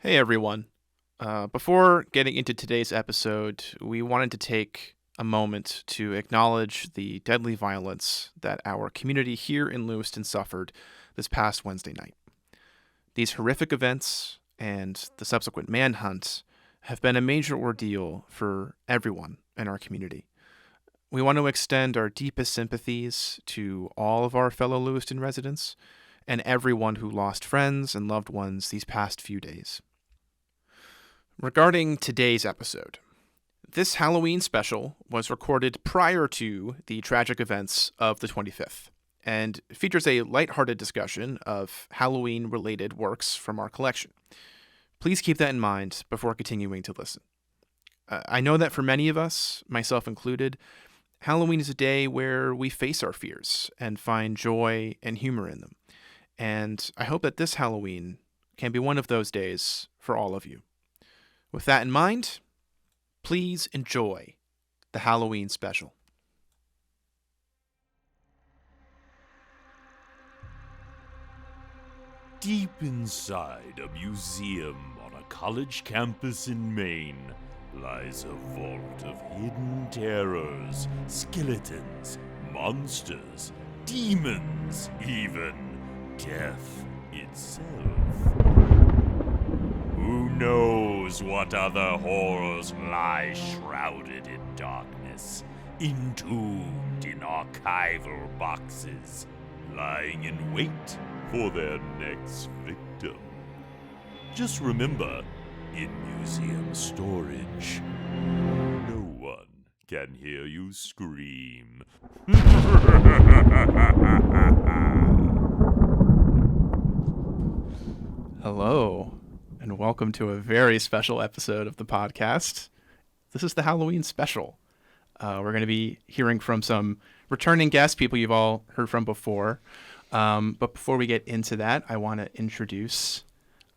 Hey everyone. Before getting into today's episode, we wanted to take a moment to acknowledge the deadly violence that our community here in Lewiston suffered this past Wednesday night. These horrific events and the subsequent manhunt have been a major ordeal for everyone in our community. We want to extend our deepest sympathies to all of our fellow Lewiston residents and everyone who lost friends and loved ones these past few days. Regarding today's episode, this Halloween special was recorded prior to the tragic events of the 25th and features a lighthearted discussion of Halloween-related works from our collection. Please keep that in mind before continuing to listen. I know that for many of us, myself included, Halloween is a day where we face our fears and find joy and humor in them. And I hope that this Halloween can be one of those days for all of you. With that in mind, please enjoy the Halloween special. Deep inside a museum on a college campus in Maine lies a vault of hidden terrors, skeletons, monsters, demons, even death itself. Who knows what other horrors lie shrouded in darkness, entombed in archival boxes, lying in wait for their next victim. Just remember, in museum storage, no one can hear you scream. Hello, and welcome to a very special episode of the podcast. This is the Halloween special. We're going to be hearing from some returning guests, people you've all heard from before. But before we get into that, I want to introduce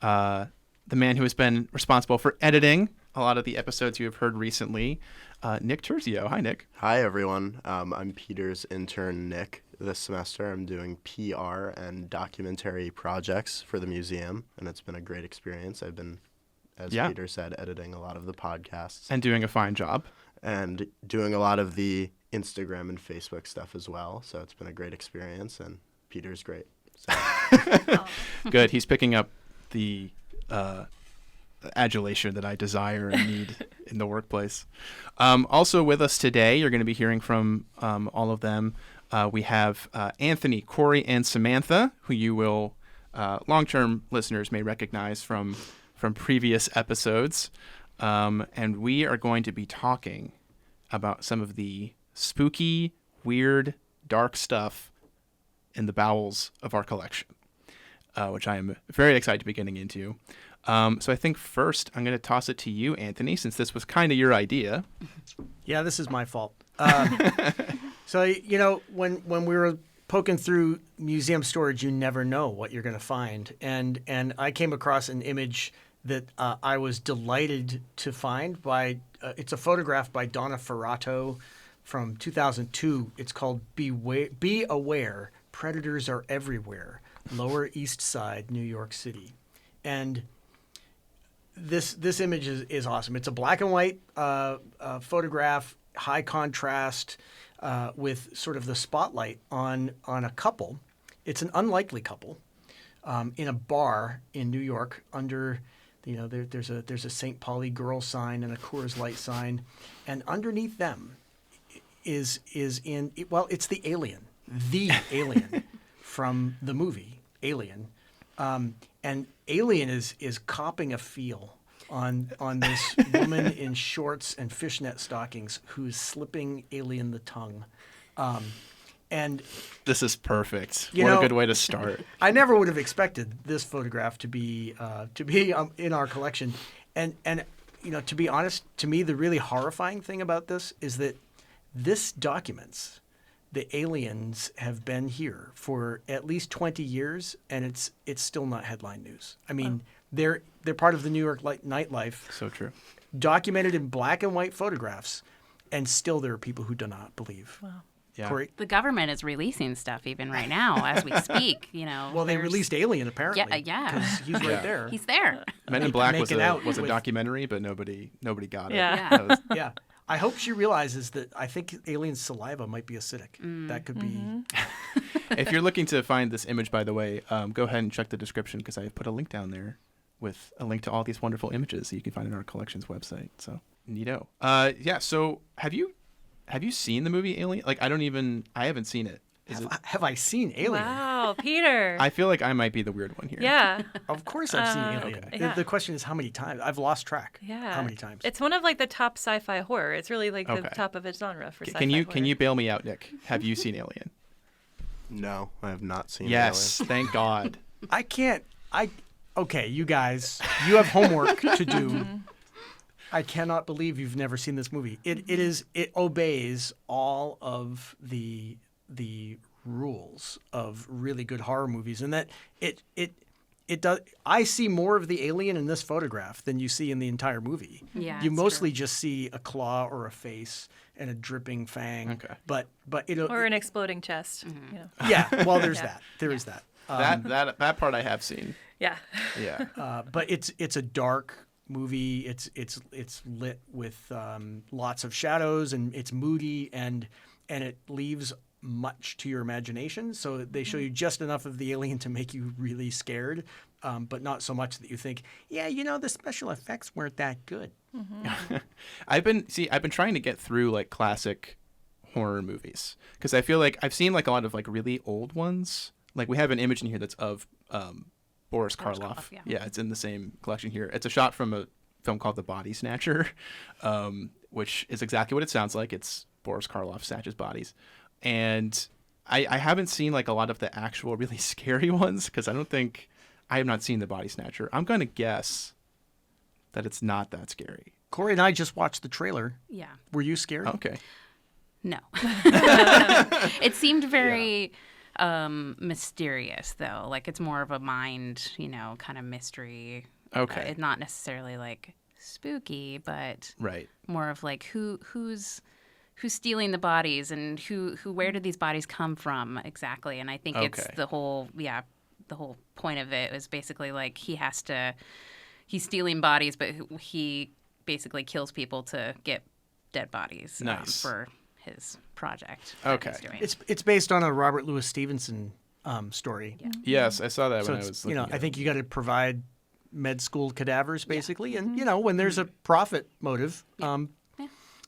the man who has been responsible for editing a lot of the episodes you have heard recently, Nick Turzio. Hi, Nick. Hi, everyone. I'm Peter's intern, Nick. This semester, I'm doing PR and documentary projects for the museum, and it's been a great experience. I've been, as Peter said, editing a lot of the podcasts. And doing a fine job. And doing a lot of the Instagram and Facebook stuff as well, so it's been a great experience, and Peter's great. So. Good. He's picking up the adulation that I desire and need in the workplace. Also with us today, you're going to be hearing from all of them. We have Anthony, Corie, and Samantha, who you will, long-term listeners may recognize from previous episodes. And we are going to be talking about some of the spooky, weird, dark stuff in the bowels of our collection, which I am very excited to be getting into. So I think first I'm going to toss it to you, Anthony, since this was kind of your idea. Yeah, this is my fault. So, you know, when we were poking through museum storage, you never know what you're going to find. And I came across an image that I was delighted to find by, it's a photograph by Donna Ferrato from 2002. It's called Be Aware, Predators Are Everywhere, Lower East Side, New York City. And this image is awesome. It's a black and white photograph, high contrast, with sort of the spotlight on a couple. It's an unlikely couple in a bar in New York under, you know, there's a St. Pauli girl sign and a Coors Light sign, and underneath them it's the alien from the movie Alien, and Alien is copping a feel on this woman in shorts and fishnet stockings who's slipping Alien the tongue. And this is perfect. What a good way to start. I never would have expected this photograph to be in our collection. And you know, to be honest, to me, the really horrifying thing about this is that this documents the aliens have been here for at least 20 years, and it's still not headline news. I mean, they're part of the New York nightlife. So true. Documented in black and white photographs, and still there are people who do not believe. Wow. Yeah. Corie? The government is releasing stuff even right now as we speak. Well, they released Alien apparently. Yeah. 'Cause he's right there. He's there. Men in Black was Making out a with- documentary, but nobody got it. Yeah. That was- Yeah. I hope she realizes that I think Alien's saliva might be acidic. That could be. If you're looking to find this image, by the way, go ahead and check the description because I put a link down there with a link to all these wonderful images that you can find on our collections website. So neato. Yeah. So have you seen the movie Alien? Like I haven't seen it. Have I seen Alien? Wow, Peter. I feel like I might be the weird one here. Yeah. Of course I've seen Alien. okay. Yeah. The question is how many times? I've lost track. Yeah. How many times? It's one of like the top sci-fi horror. It's really like the Okay. top of its genre for sci-fi Can you horror. bail me out, Nick? Have you seen Alien? No, I have not seen Yes. Thank God. I can't. Okay, you guys, you have homework to do. I cannot believe you've never seen this movie. It obeys all of the rules of really good horror movies, and that it does. I see more of the alien in this photograph than you see in the entire movie. Yeah, you it's mostly just see a claw or a face and a dripping fang. Okay. But or an exploding chest. Mm-hmm. You know. yeah. Well, there's Yeah. that. There is that. That part I have seen. Yeah. Yeah. But it's a dark movie. It's lit with lots of shadows, and it's moody, and it leaves much to your imagination. So they show you just enough of the alien to make you really scared, but not so much that you think, yeah, the special effects weren't that good. I've been trying to get through like classic horror movies because I feel like I've seen like a lot of like really old ones. Like we have an image in here that's of Boris Karloff. Yeah. It's in the same collection here. It's a shot from a film called The Body Snatcher, which is exactly what it sounds like. It's Boris Karloff snatches bodies. And I haven't seen like a lot of the actual really scary ones because I have not seen The Body Snatcher. I'm going to guess that it's not that scary. Corie and I just watched the trailer. Yeah. Were you scared? Okay. No. It seemed very mysterious, though. Like it's more of a mind, kind of mystery. Okay. It's not necessarily like spooky, but Right. more of like who's stealing the bodies and where did these bodies come from exactly? And I think it's Okay. the whole point of it is basically like he's stealing bodies, but he basically kills people to get dead bodies Nice. for his project. that Okay. he's doing. It's based on a Robert Louis Stevenson story. Yeah. Yes, I saw that So when I it's, was looking at I it. think you got to provide med school cadavers basically, and when there's a profit motive,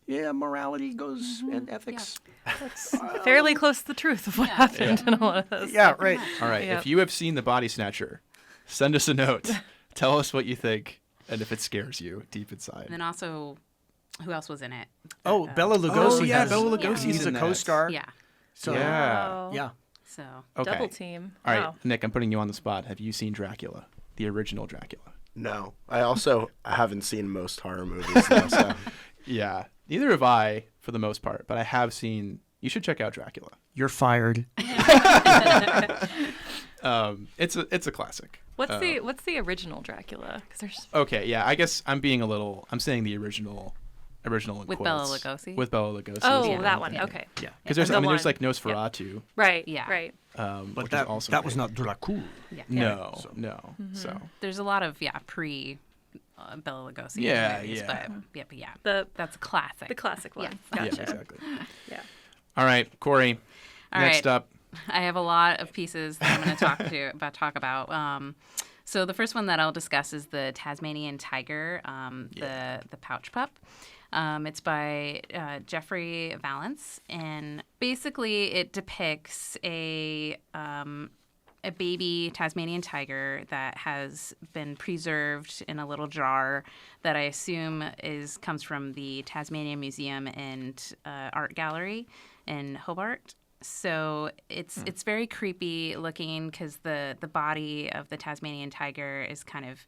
morality goes and ethics. That's fairly close to the truth of what happened in a lot of those. Yeah, right. All right. Yep. If you have seen The Body Snatcher, send us a note. Tell us what you think and if it scares you deep inside. And then also, who else was in it? Oh, Bella Lugosi. yeah, has- Bela Lugosi's He's a in that. co-star. Yeah. So Yeah. yeah. So Okay. Double team. All right, Wow. Nick, I'm putting you on the spot. Have you seen Dracula, the original Dracula? No, I also haven't seen most horror movies though, so Yeah. Neither have I, for the most part, but I have seen. You should check out Dracula. You're fired. It's a classic. What's the original Dracula? Because there's Okay, yeah. I guess I'm saying the original in With quotes. Bela Lugosi? With Bela Lugosi. oh Yeah. that one. Yeah. Okay. Yeah. Because there's The there's line. like Nosferatu, Right. Yeah. Right. But which that is also that great. was not Dracula. yeah. No, So- no. Mm-hmm. So There's a lot of pre Bela Lugosi Yeah, movies, yeah. but yeah, The that's a classic. the classic one. Yeah. Gotcha. yeah, exactly. Yeah. All right, Corie. All next right. up. I have a lot of pieces that I'm going to talk about. So the first one that I'll discuss is the Tasmanian tiger, the pouch pup. It's by Jeffrey Valance, and basically it depicts a baby Tasmanian tiger that has been preserved in a little jar that I assume comes from the Tasmanian Museum and Art Gallery in Hobart. So it's very creepy looking because the body of the Tasmanian tiger is kind of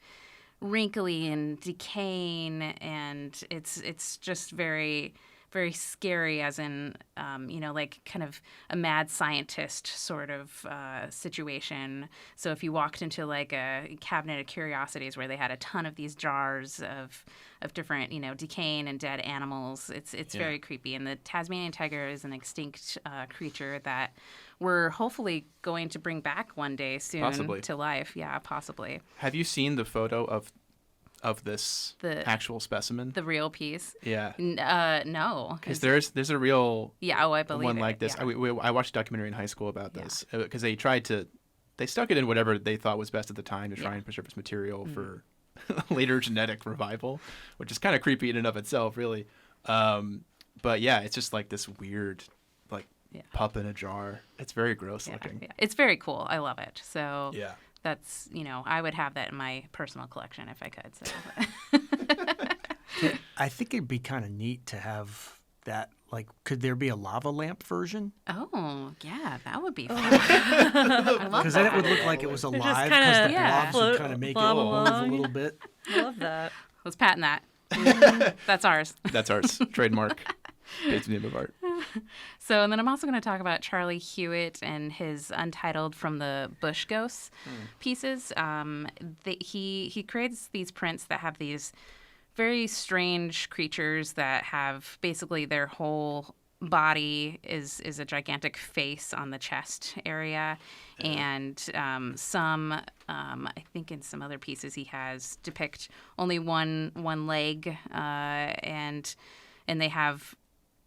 wrinkly and decaying, and it's just very very scary, as in, like kind of a mad scientist sort of situation. So if you walked into like a cabinet of curiosities where they had a ton of these jars of different, decaying and dead animals, it's very creepy. And the Tasmanian tiger is an extinct creature that we're hopefully going to bring back one day soon Possibly. to life. Yeah, possibly. Have you seen the photo of this actual specimen? The real piece? Yeah. No. Because there's a real I believe one it. like this. Yeah. I watched a documentary in high school about this because they stuck it in whatever they thought was best at the time to try and preserve its material for later genetic revival, which is kind of creepy in and of itself, really. But yeah, it's just like this weird, like pup in a jar. It's very gross looking. Yeah. It's very cool. I love it. So yeah. That's, I would have that in my personal collection if I could. So. I think it'd be kind of neat to have that. Like, could there be a lava lamp version? Oh, yeah, that would be fun. I love Because then it would look like it was alive because the blobs would kind of make it move a little bit. I love that. Let's patent that. That's ours. That's ours. Trademark. It's the name of art. So, and then I'm also going to talk about Charlie Hewitt and his Untitled from the Bush Ghosts pieces. He creates these prints that have these very strange creatures that have basically their whole body is a gigantic face on the chest area, and some I think in some other pieces he has depict only one leg, and they have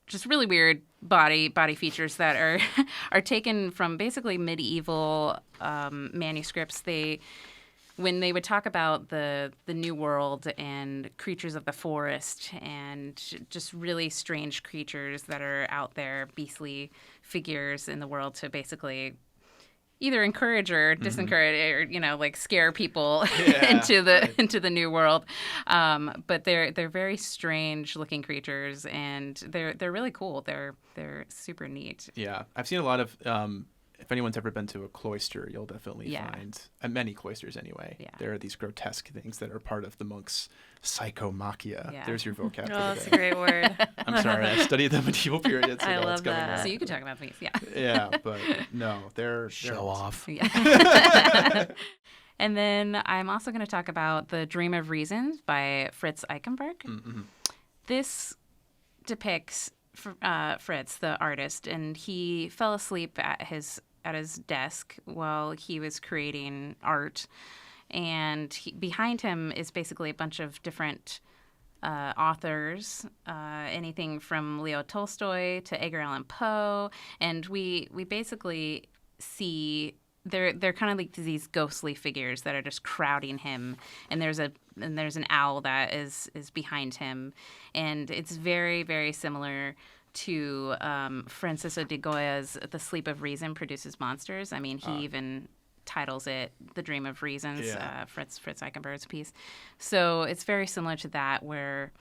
just really weird body features that are taken from basically medieval manuscripts. When they would talk about the New World and creatures of the forest and just really strange creatures that are out there, beastly figures in the world, to basically either encourage or disencourage or like scare people into the New World. But they're very strange looking creatures, and they're really cool. They're super neat. Yeah, I've seen a lot of. If anyone's ever been to a cloister, you'll definitely find, many cloisters anyway, there are these grotesque things that are part of the monks' psychomachia. Yeah. There's your vocab. Oh, that's a great word. I'm sorry, I studied the medieval period, so I now love it's coming that. out. So you can talk about these, Yeah, but no, they're Show awesome. off. Yeah. And then I'm also going to talk about The Dream of Reason by Fritz Eichenberg. Mm-hmm. This depicts Fritz, the artist, and he fell asleep at his desk while he was creating art. And behind him is basically a bunch of different authors, anything from Leo Tolstoy to Edgar Allan Poe. And we basically see they're kind of like these ghostly figures that are just crowding him. And there's an owl that is behind him. And it's very, very similar to Francisco de Goya's The Sleep of Reason Produces Monsters. I mean, he even titles it The Dream of Reasons, Fritz Eichenberg's piece. So it's very similar to that, where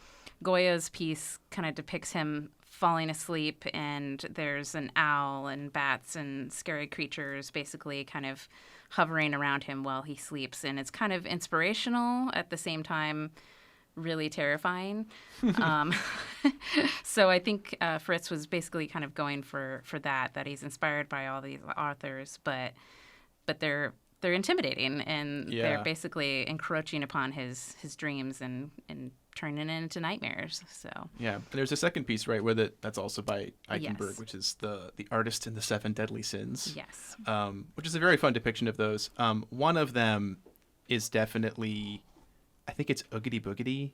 Goya's piece kind of depicts him falling asleep, and there's an owl and bats and scary creatures basically kind of hovering around him while he sleeps. And it's kind of inspirational at the same time, really terrifying. So I think Fritz was basically kind of going for that he's inspired by all these authors, but they're intimidating, and they're basically encroaching upon his dreams and turning it into nightmares. So yeah, and there's a second piece, right, where that's also by Eichenberg, which is the Artist in the Seven Deadly Sins. Yes. Which is a very fun depiction of those. One of them is definitely, I think it's Oogity Boogity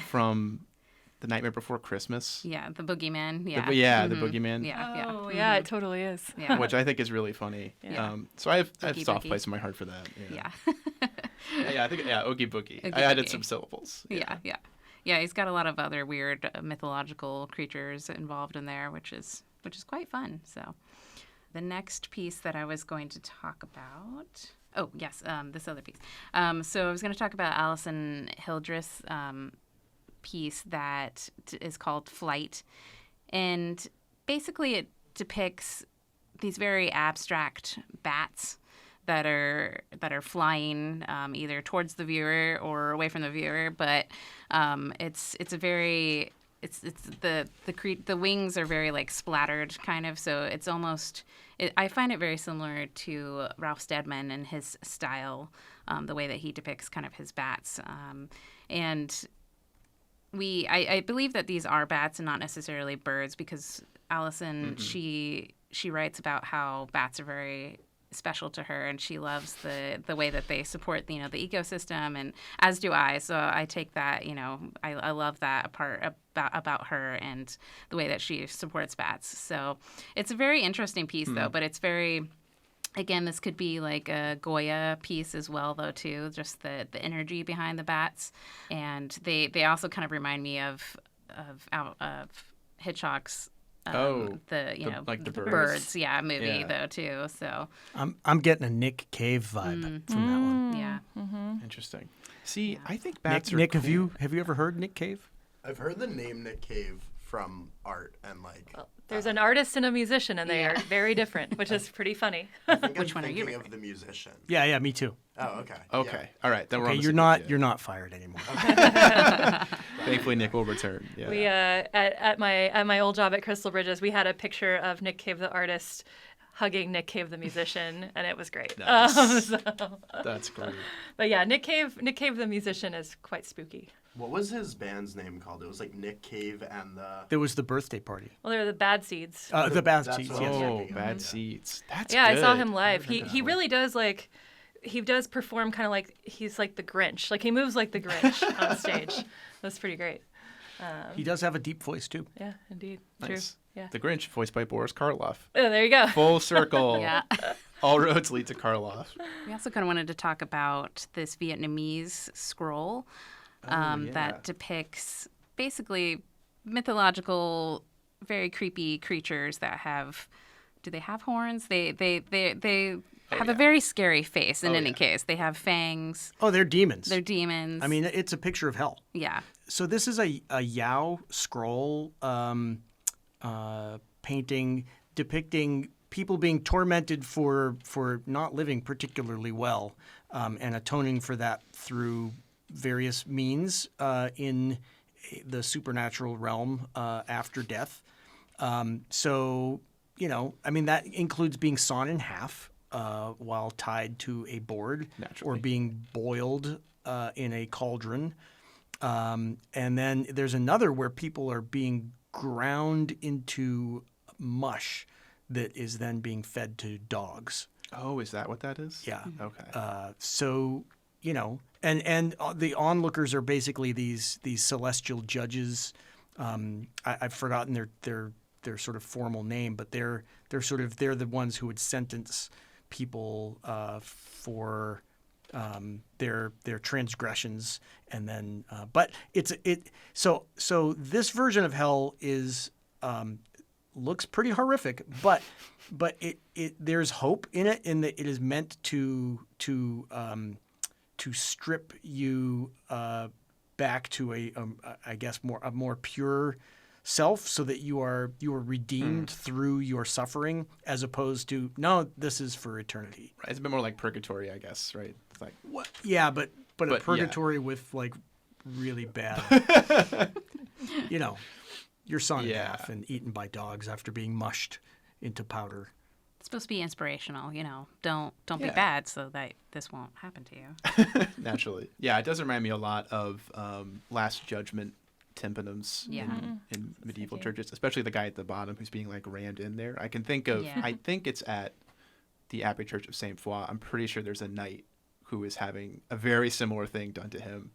from The Nightmare Before Christmas. Yeah, the boogeyman. Yeah. The boogeyman. Yeah. Oh, yeah, it totally is. Yeah. Which I think is really funny. Yeah. So I have a Boogie soft Boogie. place in my heart for that. Yeah. I think Oogie Boogie. Oogie I added Boogie. some syllables. Yeah, he's got a lot of other weird mythological creatures involved in there, which is quite fun. So the next piece that I was going to talk about. Oh, yes, this other piece. So I was going to talk about Alison Hildreth's piece that is called Flight. And basically it depicts these very abstract bats that are flying either towards the viewer or away from the viewer. But it's a very the wings are very like splattered kind of, so it's almost I find it very similar to Ralph Steadman and his style, the way that he depicts kind of his bats, and I believe that these are bats and not necessarily birds, because Alison she writes about how bats are very special to her, and she loves the way that they support the ecosystem, and as do I. So I take that, I love that part about her and the way that she supports bats. So it's a very interesting piece though, but it's very, again, this could be like a Goya piece as well though too, just the energy behind the bats. And they also kind of remind me of Hitchcock's the birds movie though too. So I'm getting a Nick Cave vibe from that one. Yeah. Interesting. See, I think bats Nick, are cool. have you ever heard Nick Cave? I've heard the name Nick Cave from art and like. Well, there's an artist and a musician, and they are very different, which is pretty funny. I think Which I'm one are you thinking of the musician. Yeah, me too. Oh, okay. Okay. All right. Then we're Okay, on the you're same not page. you're not fired anymore. Thankfully, Nick will return. Yeah. We at my old job at Crystal Bridges, we had a picture of Nick Cave the artist hugging Nick Cave the musician, and it was great. Nice. That's great. But yeah, Nick Cave the musician is quite spooky. What was his band's name called? It was like Nick Cave and the. There was the birthday party. Well, they're the Bad Seeds. The Bad That's Seeds, what yes. I was Oh, thinking of, bad yeah. seats. That's Yeah, good. I saw him live. heard He that really does he does perform kind of like he's like the Grinch. Like he moves like the Grinch on stage. That's pretty great. He does have a deep voice too. Yeah, indeed. Nice. True. Yeah. The Grinch, voiced by Boris Karloff. Oh, there you go. Full circle. Yeah. All roads lead to Karloff. We also kind of wanted to talk about this Vietnamese scroll yeah. that depicts basically mythological, very creepy creatures that have. Do they have horns? They have yeah. a very scary face. In Oh, any yeah. case, they have fangs. Oh, they're demons. They're demons. I mean, it's a picture of hell. yeah. So this is a Yao scroll painting depicting people being tormented for not living particularly well, and atoning for that through various means in the supernatural realm after death. So, I mean, that includes being sawn in half while tied to a board Naturally. or being boiled in a cauldron. And then there's another where people are being ground into mush that is then being fed to dogs. Oh, is that what that is? Yeah. Okay. So, and the onlookers are basically these celestial judges. I've forgotten their sort of formal name, but they're the ones who would sentence people for their transgressions, and then but so this version of hell is looks pretty horrific, but it there's hope in it, in that it is meant to strip you back to a more pure self, so that you are redeemed through your suffering, as opposed to, no, this is for eternity. Right. It's a bit more like purgatory, I guess, right? It's like, What? Yeah, but a yeah. purgatory with like really bad, you're sawn in Yeah. half and eaten by dogs after being mushed into powder. It's supposed to be inspirational. Don't be Yeah. bad so that this won't happen to you. naturally. Yeah, it does remind me a lot of Last Judgment tympanums Yeah. in medieval do. churches, especially the guy at the bottom who's being like rammed in there. I can think of, Yeah. I think it's at the Abbey Church of Saint Foy. I'm pretty sure there's a knight who is having a very similar thing done to him.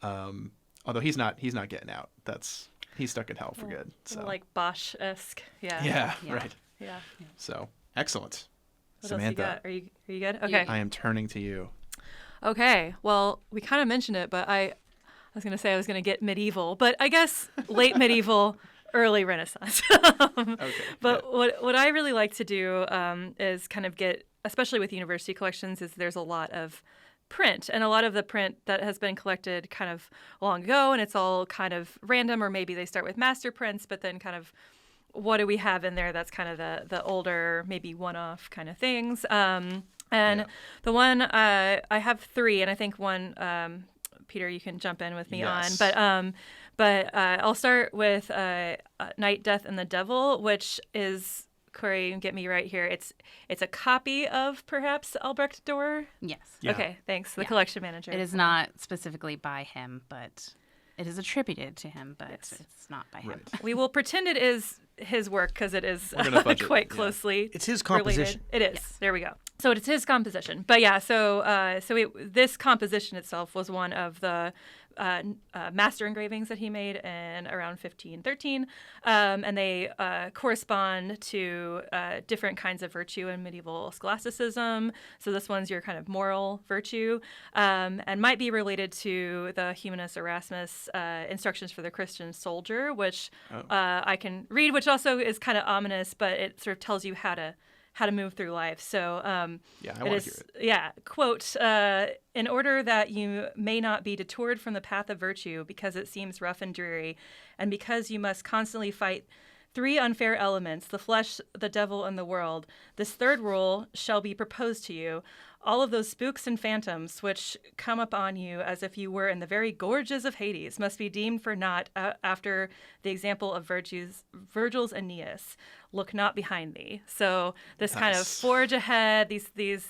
Although he's not getting out. He's stuck in hell for good. So Like Bosch-esque. Yeah. yeah, Yeah. right. Yeah. So excellent. What Samantha, else you got? Are you good? Okay. I am turning to you. Okay. Well, we kind of mentioned it, but I was going to say I was going to get medieval, but I guess late medieval, early Renaissance. Okay. But what I really like to do is kind of get, especially with university collections, is there's a lot of print, and a lot of the print that has been collected kind of long ago, and it's all kind of random, or maybe they start with master prints, but then kind of what do we have in there that's kind of the older, maybe one-off kind of things. And the one, I have three, and I think one Peter, you can jump in with me Yes. on. But I'll start with Night, Death, and the Devil, which is, Corie, get me right here. It's a copy of perhaps Albrecht Dürer. Yes. Yeah. Okay, thanks. The Yeah. collection manager. It is not specifically by him, but it is attributed to him, but it's not by him. Right. We will pretend it is his work because it is We're gonna budget, quite yeah. closely. It's his related. composition. It is. Yes. There we go. So it's his composition. But yeah, this composition itself was one of the master engravings that he made in around 1513, and they correspond to different kinds of virtue in medieval scholasticism. So this one's your kind of moral virtue, and might be related to the humanist Erasmus Instructions for the Christian Soldier, which I can read, which also is kind of ominous, but it sort of tells you how to move through life. So Yeah, I want to hear it. yeah, quote, in order that you may not be detoured from the path of virtue because it seems rough and dreary, and because you must constantly fight 3 unfair elements, the flesh, the devil, and the world, this third rule shall be proposed to you. All of those spooks and phantoms which come upon you as if you were in the very gorges of Hades must be deemed for naught after the example of Virgil's Aeneas. Look not behind thee. So this kind of Nice. forge ahead. These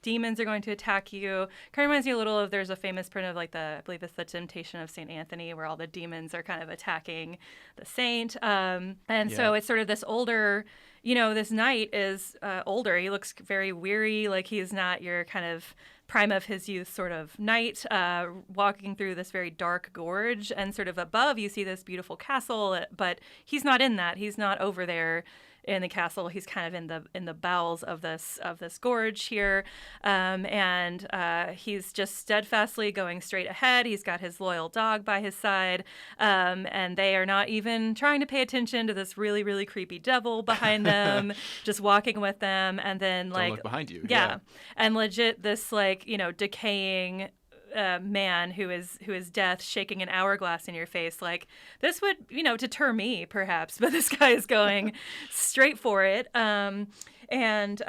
demons are going to attack you. Kind of reminds me a little of, there's a famous print of I believe it's the Temptation of St. Anthony, where all the demons are kind of attacking the saint. So it's sort of this older. This knight is older. He looks very weary, like he's not your kind of prime of his youth sort of knight, walking through this very dark gorge. And sort of above, you see this beautiful castle, but he's not in that. He's not over there in the castle. He's kind of in the bowels of this gorge here, and he's just steadfastly going straight ahead. He's got his loyal dog by his side, and they are not even trying to pay attention to this really, really creepy devil behind them, just walking with them. And then Don't look behind you. yeah, and legit this decaying man who is death shaking an hourglass in your face. Like, this would deter me perhaps, but this guy is going straight for it. And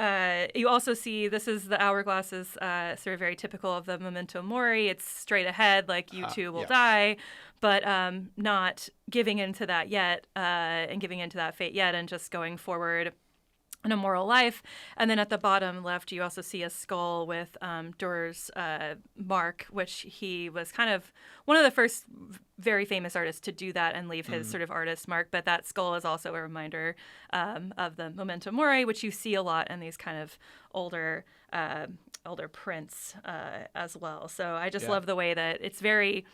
you also see, this is the hourglass is sort of very typical of the memento mori. It's straight ahead, like you too will die, but not giving into that yet, and giving into that fate yet, and just going forward in a moral life. And then at the bottom left, you also see a skull with Dürer's mark, which he was kind of one of the first very famous artists to do that and leave his sort of artist mark. But that skull is also a reminder of the memento mori, which you see a lot in these kind of older prints as well. So I just love the way that it's very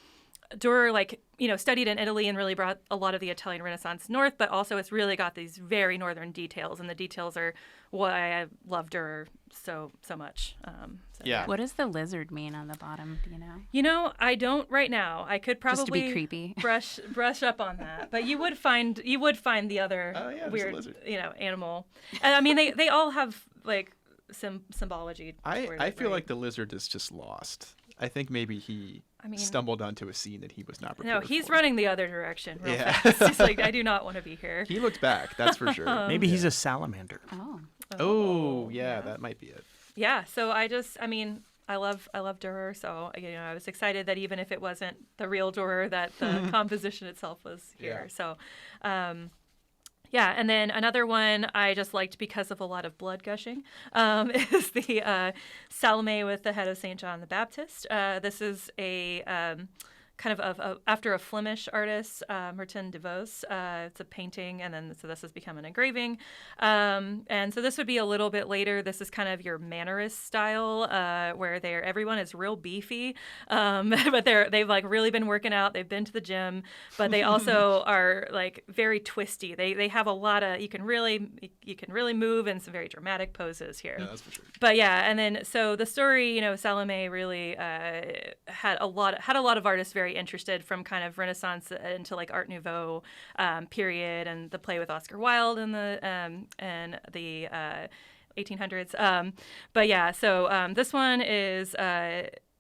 Dürer, studied in Italy and really brought a lot of the Italian Renaissance north, but also it's really got these very northern details, and the details are why I love Dürer so much. Yeah. What does the lizard mean on the bottom? Do you know? I don't right now. I could probably Just to be creepy. brush up on that, but you would find the other there's a weird lizard. animal. And I mean they all have symbology. I toward it, feel right? like the lizard is just lost. I think maybe he stumbled onto a scene that he was not prepared No, he's for. running the other direction real Yeah. fast. He's like, I do not want to be here. He looked back, that's for sure. Maybe he's a salamander. Oh. Oh, yeah, that might be it. Yeah, so I love Dürer, so I was excited that even if it wasn't the real Dürer, that the composition itself was here. Yeah. So yeah, and then another one I just liked because of a lot of blood gushing is the Salome with the head of St. John the Baptist. This is a kind of after a Flemish artist, Martin de Vos. It's a painting, and then so this has become an engraving. And so this would be a little bit later. This is kind of your Mannerist style, where everyone is real beefy, but they've really been working out. They've been to the gym, but they also are very twisty. They have a lot of you can really move in some very dramatic poses here. Yeah, that's for sure. But yeah, and then so the story, Salome really had a lot of artists very interested from kind of Renaissance into Art Nouveau period, and the play with Oscar Wilde in the 1800s. But yeah, so this one is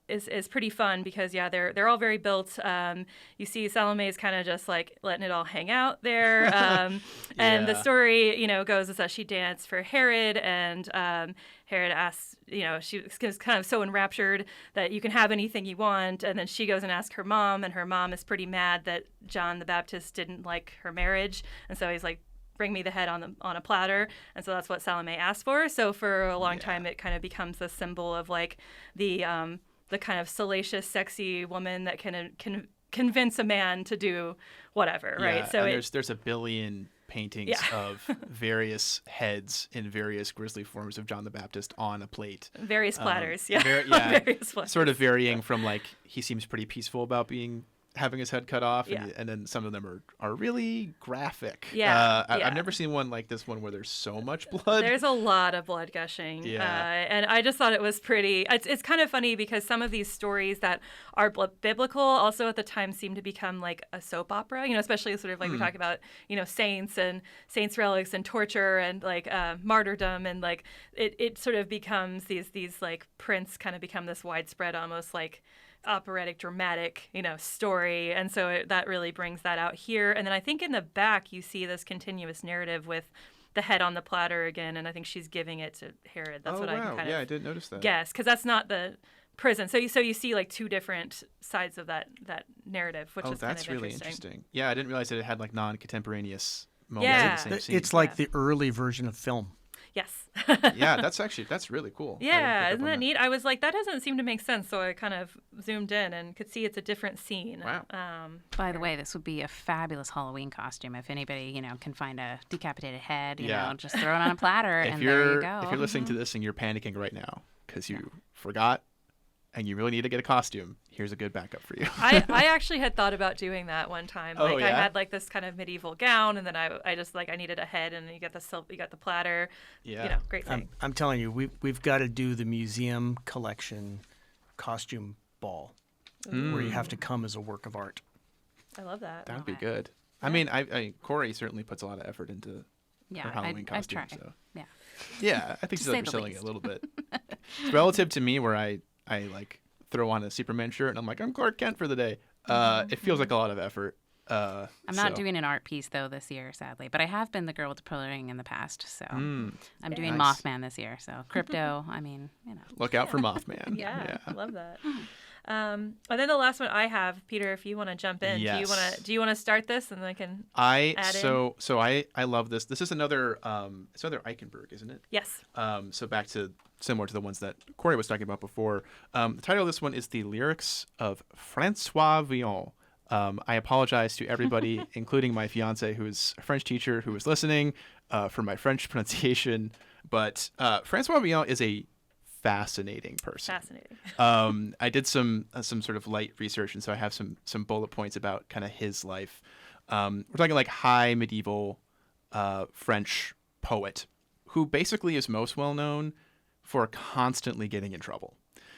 is pretty fun because they're all very built. You see Salome's kind of just like letting it all hang out there, and the story goes is that she danced for Herod, and Herod asks, she was kind of so enraptured that you can have anything you want, and then she goes and asks her mom, and her mom is pretty mad that John the Baptist didn't like her marriage, and so he's like, bring me the head on a platter. And so that's what Salome asked for. So for a long time, it kind of becomes a symbol of like the kind of salacious, sexy woman that can convince a man to do whatever, right? So there's a billion paintings of various heads in various grisly forms of John the Baptist on a plate. Various platters, various platters. Sort of varying from like he seems pretty peaceful about having his head cut off, and then some of them are really graphic. I've never seen one like this one where there's so much blood. There's a lot of blood gushing, and I just thought it was pretty. It's kind of funny because some of these stories that are biblical also at the time seem to become like a soap opera, especially sort of like we talk about, saints and saints' relics and torture and like martyrdom, and like it sort of becomes these like prints kind of become this widespread almost like operatic, dramatic, story. And so that really brings that out here. And then I think in the back, you see this continuous narrative with the head on the platter again. And I think she's giving it to Herod. That's what I can kind of I didn't notice that. Guess, because that's not the prison. So you see like two different sides of that narrative, which is that's kind of really interesting. Yeah, I didn't realize that it had like non-contemporaneous moments Yeah. in the same scene. It's like the early version of film. Yes. Yeah, that's really cool. Yeah, isn't that neat? I was like, that doesn't seem to make sense. So I kind of zoomed in and could see it's a different scene. Wow. By the way, this would be a fabulous Halloween costume if anybody, can find a decapitated head, just throw it on a platter and there you go. If you're listening to this and you're panicking right now because you forgot and you really need to get a costume, here's a good backup for you. I actually had thought about doing that one time. I had like this kind of medieval gown, and then I just like I needed a head, and you got the platter. Yeah, great thing. I'm telling you, we've got to do the museum collection costume ball, where you have to come as a work of art. I love that. That would be good. I mean, Corie certainly puts a lot of effort into her Halloween costume. I've tried. So. Yeah, I think she's overselling it a little bit. It's relative to me, where I like throw on a Superman shirt and I'm like, I'm Clark Kent for the day. It feels like a lot of effort. I'm not doing an art piece though this year, sadly, but I have been the girl with the pudding in the past. So I'm doing nice. Mothman this year. So crypto. I mean, Look out for Mothman. Yeah, I love that. And then the last one I have, Peter, if you want to jump in, Yes. do you want to start this and then I can add in? So I love this. This is another it's another Eichenberg, isn't it? Yes. So back to similar to the ones that Corie was talking about before. The title of this one is The Lyrics of Francois Villon. I apologize to everybody, including my fiance, who is a French teacher, who is listening, for my French pronunciation. But Francois Villon is a fascinating person. Fascinating. I did some sort of light research, and so I have some bullet points about kind of his life. We're talking like high medieval French poet who basically is most well known for constantly getting in trouble.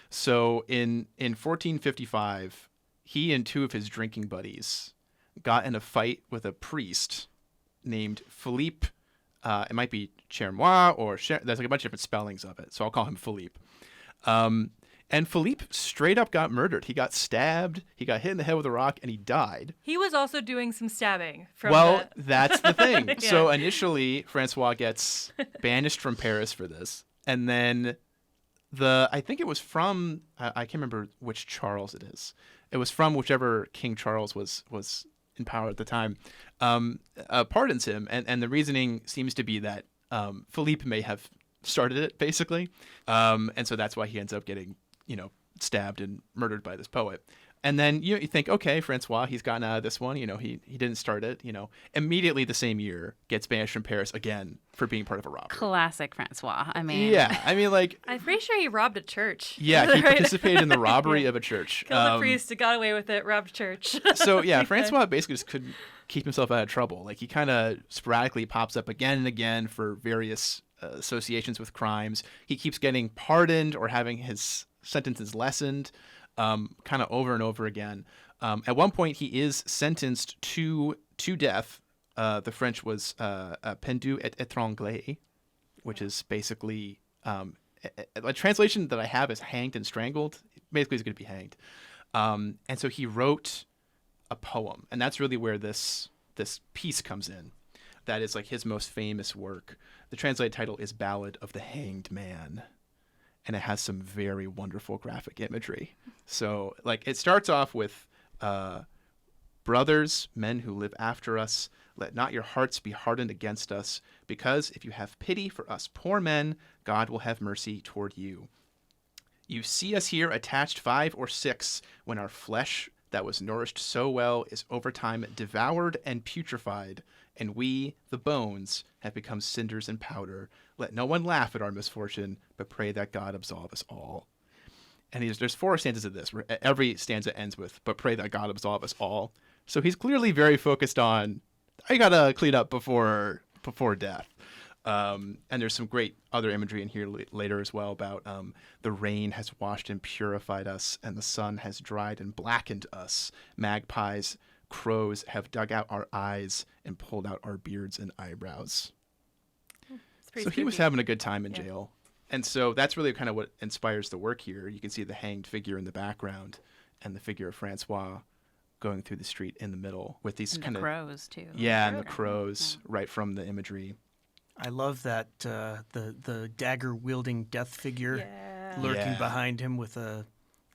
So in 1455, he and two of his drinking buddies got in a fight with a priest named Philippe. It might be Chermois or there's like a bunch of different spellings of it, so I'll call him Philippe. And Philippe straight up got murdered. He got stabbed, he got hit in the head with a rock, and he died. He was also doing some stabbing. That's the thing. Yeah. So initially, Francois gets banished from Paris for this, and then I think it was from I can't remember which Charles it is. It was from whichever King Charles was in power at the time, pardons him, and the reasoning seems to be that Philippe may have started it, basically, and so that's why he ends up getting stabbed and murdered by this poet. And then you think, okay, Francois, he's gotten out of this one. He didn't start it. Immediately the same year gets banished from Paris again for being part of a robbery. Classic Francois. I mean, yeah. I mean, like, I'm pretty sure he robbed a church. Yeah, he participated in the robbery of a church. Killed a priest, got away with it, robbed a church. So yeah, Francois basically just couldn't keep himself out of trouble. Like, he kind of sporadically pops up again and again for various associations with crimes. He keeps getting pardoned or having his sentences lessened. Kind of over and over again. At one point, he is sentenced to death. The French was pendu et étranglé, which is basically a translation that I have is hanged and strangled. basically he's going to be hanged. And so he wrote a poem, and that's really where this piece comes in. That is like his most famous work. The translated title is Ballad of the Hanged Man, and it has some very wonderful graphic imagery. So like it starts off with brothers, men who live after us, let not your hearts be hardened against us, because if you have pity for us poor men, God will have mercy toward you. You see us here attached 5 or 6, when our flesh that was nourished so well is over time devoured and putrefied, and we, the bones, have become cinders and powder. Let no one laugh at our misfortune, but pray that God absolve us all. And there's 4 stanzas of this, where every stanza ends with, but pray that God absolve us all. So he's clearly very focused on, I gotta clean up before death. And there's some great other imagery in here later as well about the rain has washed and purified us, and the sun has dried and blackened us. Magpies, crows have dug out our eyes and pulled out our beards and eyebrows. So he was having a good time in jail. And so that's really kind of what inspires the work here. You can see the hanged figure in the background and the figure of Francois going through the street in the middle with these kind of crows too. Yeah, and the crows right from the imagery. I love that the dagger wielding death figure lurking behind him with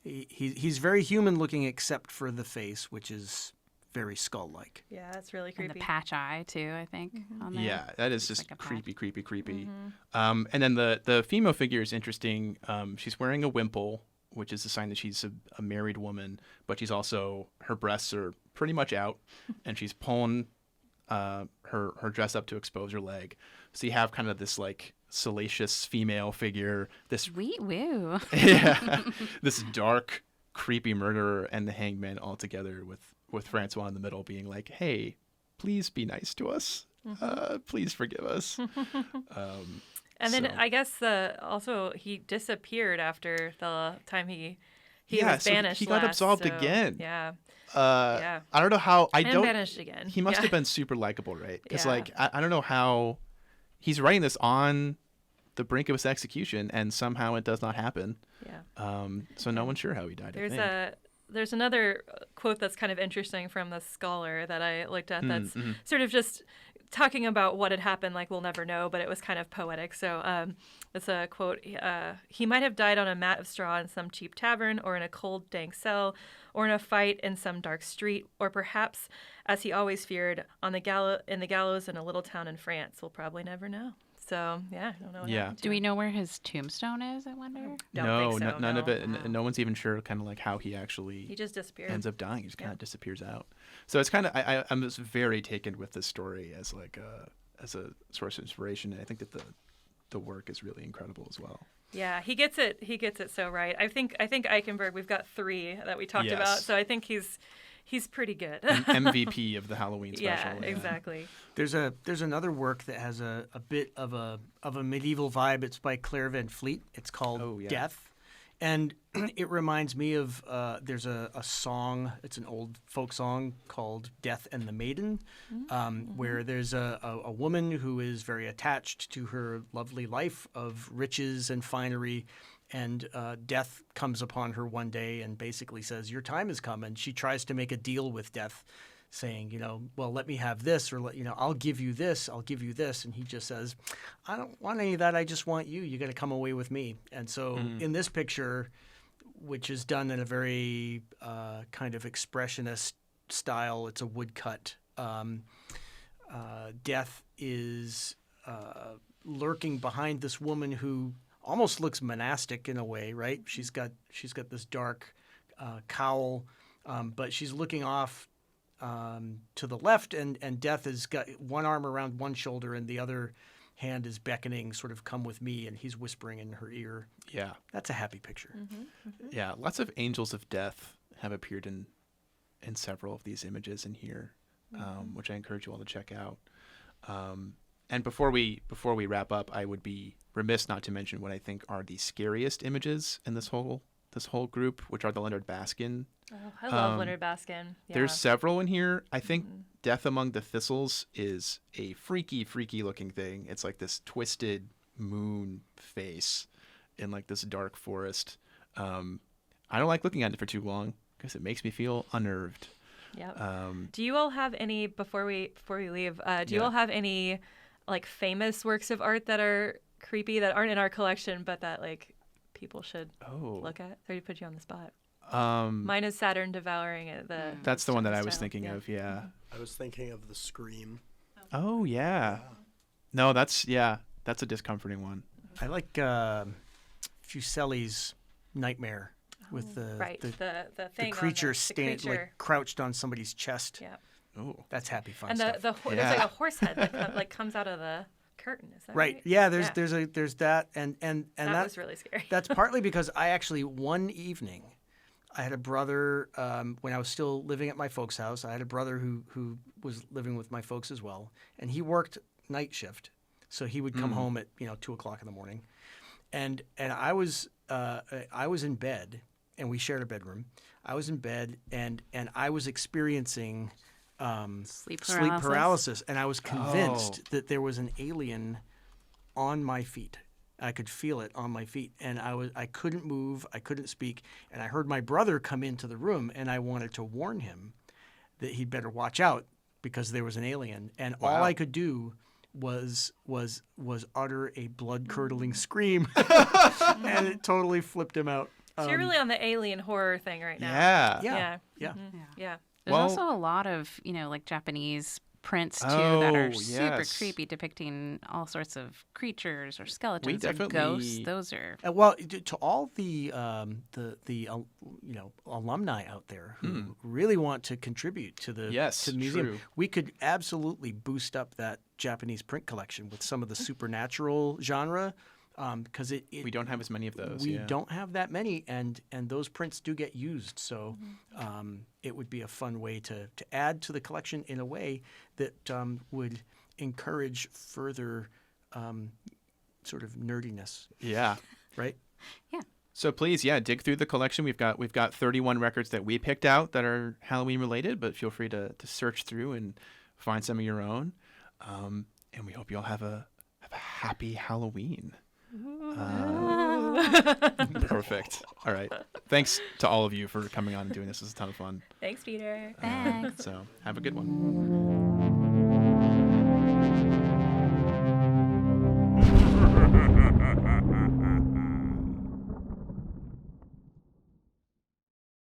he's very human looking except for the face, which is very skull like. Yeah, that's really creepy. And the patch eye too, I think. On there. Yeah, that is just like creepy. And then the female figure is interesting. She's wearing a wimple, which is a sign that she's a married woman, but she's also, her breasts are pretty much out, and she's pulling her dress up to expose her leg. So you have kind of this like salacious female figure, this woo. Yeah, this dark, creepy murderer and the hanged man all together with Francois in the middle being like, hey, please be nice to us. Please forgive us. And then I guess also he disappeared after the time he was banished. He got absolved again. Yeah. I don't know how. Banished again. He must have been super likable, right? Because I don't know how he's writing this on the brink of his execution, and somehow it does not happen. Yeah. So no one's sure how he died. There's another quote that's kind of interesting from the scholar that I looked at that's sort of just talking about what had happened, like we'll never know, but it was kind of poetic. So it's a quote, he might have died on a mat of straw in some cheap tavern, or in a cold, dank cell, or in a fight in some dark street, or perhaps, as he always feared, in the gallows in a little town in France. We'll probably never know. So, I don't know what happened to Do we him. know where his tombstone is, I wonder? Don't think so, none of it. And no one's even sure kind of like how he actually He just disappeared. ends up dying. He just kind of disappears out. So it's kind of, I'm just very taken with this story as like as a source of inspiration. And I think that the work is really incredible as well. Yeah, he gets it so right. I think Eichenberg, we've got 3 that we talked about. So I think he's pretty good. MVP of the Halloween special. Yeah, exactly. There's another work that has a bit of a medieval vibe. It's by Claire Van Fleet. It's called Death. And it reminds me of there's a song. It's an old folk song called "Death and the Maiden," where there's a woman who is very attached to her lovely life of riches and finery, and death comes upon her one day and basically says, "Your time has come." And she tries to make a deal with death, saying, well, let me have this, or I'll give you this, and he just says, I don't want any of that. I just want you. You got to come away with me. And so in this picture, which is done in a very kind of expressionist style, it's a woodcut. Death is lurking behind this woman who almost looks monastic in a way, right? She's got this dark cowl, but she's looking off to the left, and Death has got one arm around one shoulder and the other hand is beckoning, sort of come with me, and he's whispering in her ear. Yeah. That's a happy picture. Yeah, lots of angels of death have appeared in several of these images in here, which I encourage you all to check out. And before we wrap up, I would be remiss not to mention what I think are the scariest images in this whole group, which are the Leonard Baskin. Oh, I love Leonard Baskin. Yeah. There's several in here. I think Death Among the Thistles is a freaky looking thing. It's like this twisted moon face in like this dark forest. I don't like looking at it for too long because it makes me feel unnerved. Yeah. Do you all have any before we leave? Do you all have any like famous works of art that are creepy that aren't in our collection, but that like people should look at? Sorry to put you on the spot. Mine is Saturn devouring it. That's the one that I was thinking of. Yeah. I was thinking of the Scream. Oh yeah. No, that's a discomforting one. I like Fuseli's Nightmare with the thing creature like crouched on somebody's chest. Yeah. Oh, that's happy fun and stuff. there's like a horse head that comes out of the curtain. Is that right? Yeah. There's that and that was really scary. That's partly because I actually one evening I had a brother when I was still living at my folks' house. I had a brother who was living with my folks as well, and he worked night shift, so he would come home at 2:00 in the morning, and I was in bed, and we shared a bedroom. I was in bed, and I was experiencing sleep paralysis, and I was convinced that there was an alien on my feet. I could feel it on my feet, and I couldn't move, I couldn't speak, and I heard my brother come into the room, and I wanted to warn him that he'd better watch out because there was an alien, and all I could do was utter a blood-curdling scream, and it totally flipped him out. So you're really on the alien horror thing right now. Yeah. Yeah. There's also a lot of, like Japanese prints too that are super creepy, depicting all sorts of creatures or skeletons or ghosts. Those are well, to all the alumni out there who really want to contribut to the museum. True. We could absolutely boost up that Japanese print collection with some of the supernatural genre. Because we don't have as many of those. We don't have that many, and those prints do get used. So it would be a fun way to add to the collection in a way that would encourage further sort of nerdiness. Yeah. Right? Yeah. So please, dig through the collection. We've got 31 records that we picked out that are Halloween related, but feel free to search through and find some of your own. And we hope you all have a happy Halloween. Perfect. All right. Thanks to all of you for coming on and doing this. This is a ton of fun. Thanks, Peter. Thanks. So have a good one.